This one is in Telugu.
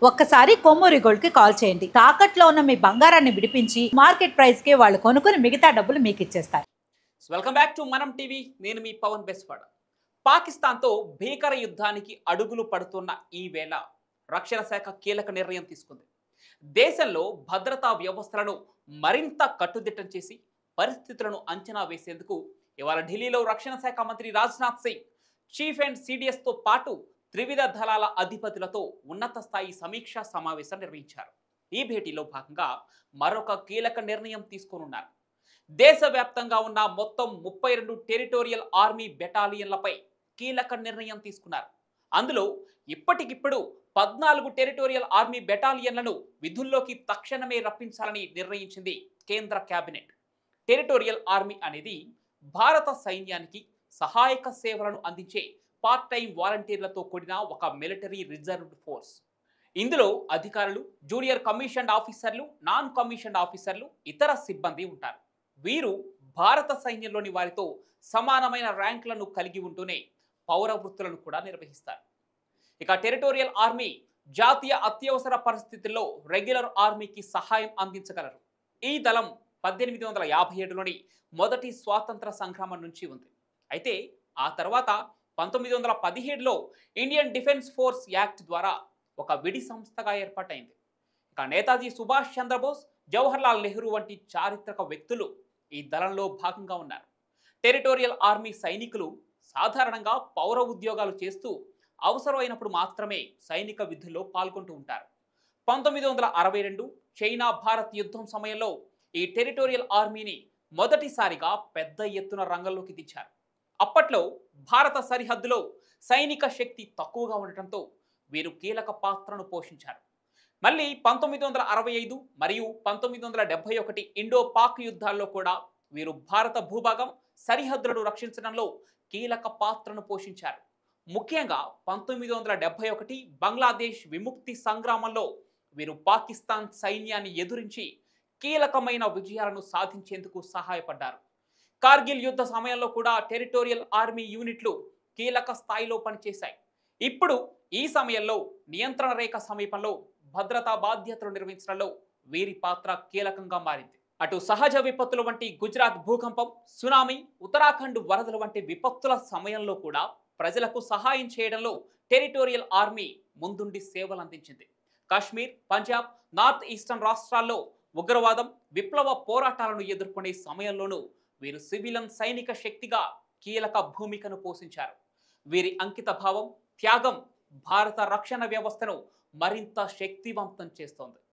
ఒక్కసారి కొమ్మూరి గోల్డ్ కి కాల్ చేయండి. తాకట్లో ఉన్న మీ బంగారాన్ని విడిపించి మార్కెట్ ప్రైస్ కి వాళ్ళు కొనుక్కుని మిగతా డబ్బులు మీకు ఇచ్చేస్తారు. వెల్కమ్ బ్యాక్ టు మనం టీవీ. నేను మీ పవన్ బెస్వాడ. పాకిస్తాన్తో భీకర యుద్ధానికి అడుగులు పడుతున్న ఈ వేళ రక్షణ శాఖ కీలక నిర్ణయం తీసుకుంది. దేశంలో భద్రతా వ్యవస్థలను మరింత కట్టుదిట్టం చేసి పరిస్థితులను అంచనా వేసేందుకు ఇవాళ ఢిల్లీలో రక్షణ శాఖ మంత్రి రాజ్నాథ్ సింగ్ చీఫ్ అండ్ సిడిఎస్తో పాటు త్రివిధ దళాల అధిపతులతో ఉన్నత స్థాయి సమీక్షా సమావేశం నిర్వహించారు. ఈ భేటీలో భాగంగా మరొక కీలక నిర్ణయం తీసుకోనున్నారు. దేశవ్యాప్తంగా ఉన్న మొత్తం 32 టెరిటోరియల్ ఆర్మీ బెటాలియన్లపై కీలక నిర్ణయం తీసుకున్నారు. అందులో ఇప్పటికిప్పుడు 14 టెరిటోరియల్ ఆర్మీ బెటాలియన్లను విధుల్లోకి తక్షణమే రప్పించాలని నిర్ణయించింది కేంద్ర కేబినెట్. టెరిటోరియల్ ఆర్మీ అనేది భారత సైన్యానికి సహాయక సేవలను అందించే పార్ట్ టైం వాలంటీర్లతో కూడిన ఒక మిలిటరీ రిజర్వ్డ్ ఫోర్స్. ఇందులో అధికారులు, జూనియర్ కమిషన్డ్ ఆఫీసర్లు, నాన్ కమిషన్డ్ ఆఫీసర్లు, ఇతర సిబ్బంది ఉంటారు. వీరు భారత సైన్యంలోని వారితో సమానమైన ర్యాంకులను కలిగి ఉంటూనే పౌర వృత్తులను కూడా నిర్వహిస్తారు. ఇక టెరిటోరియల్ ఆర్మీ జాతీయ అత్యవసర పరిస్థితుల్లో రెగ్యులర్ ఆర్మీకి సహాయం అందించగలరు. ఈ దళం 1857లోని మొదటి స్వాతంత్ర సంగ్రామం నుంచి ఉంది. అయితే ఆ తర్వాత 1917లో ఇండియన్ డిఫెన్స్ ఫోర్స్ యాక్ట్ ద్వారా ఒక విడి సంస్థగా ఏర్పాటైంది. ఇక నేతాజీ సుభాష్ చంద్రబోస్, జవహర్లాల్ నెహ్రూ వంటి చారిత్రక వ్యక్తులు ఈ దళంలో భాగంగా ఉన్నారు. టెరిటోరియల్ ఆర్మీ సైనికులు సాధారణంగా పౌర ఉద్యోగాలు చేస్తూ అవసరమైనప్పుడు మాత్రమే సైనిక విధుల్లో పాల్గొంటూ ఉంటారు. 1962 చైనా భారత్ యుద్ధం సమయంలో ఈ టెరిటోరియల్ ఆర్మీని మొదటిసారిగా పెద్ద ఎత్తున రంగంలోకి దించారు. అప్పట్లో భారత సరిహద్దులో సైనిక శక్తి తక్కువగా ఉండటంతో వీరు కీలక పాత్రను పోషించారు. మళ్ళీ 1965 మరియు 1971 ఇండో పాక్ యుద్ధాల్లో కూడా వీరు భారత భూభాగం సరిహద్దులను రక్షించడంలో కీలక పాత్రను పోషించారు. ముఖ్యంగా 1971 బంగ్లాదేశ్ విముక్తి సంగ్రామంలో వీరు పాకిస్తాన్ సైన్యాన్ని ఎదురించి కీలకమైన విజయాలను సాధించేందుకు సహాయపడ్డారు. కార్గిల్ యుద్ధ సమయంలో కూడా టెరిటోరియల్ ఆర్మీ యూనిట్లు కీలక స్థాయిలో పనిచేశాయి. ఇప్పుడు ఈ సమయంలో నియంత్రణ రేఖ సమీపంలో భద్రతా బాధ్యతలు నిర్వహించడంలో వీరి పాత్ర కీలకంగా మారింది. అటు సహజ విపత్తుల వంటి గుజరాత్ భూకంపం, సునామీ, ఉత్తరాఖండ్ వరదల వంటి విపత్తుల సమయంలో కూడా ప్రజలకు సహాయం చేయడంలో టెరిటోరియల్ ఆర్మీ ముందుండి సేవలు అందించింది. కాశ్మీర్, పంజాబ్, నార్త్ ఈస్టర్న్ రాష్ట్రాల్లో ఉగ్రవాదం, విప్లవ పోరాటాలను ఎదుర్కొనే సమయంలోనూ వీరు సివిలియన్ సైనిక శక్తిగా కీలక భూమికను పోషించారు. వీరి అంకిత భావం, త్యాగం భారత రక్షణ వ్యవస్థను మరింత శక్తివంతం చేస్తోంది.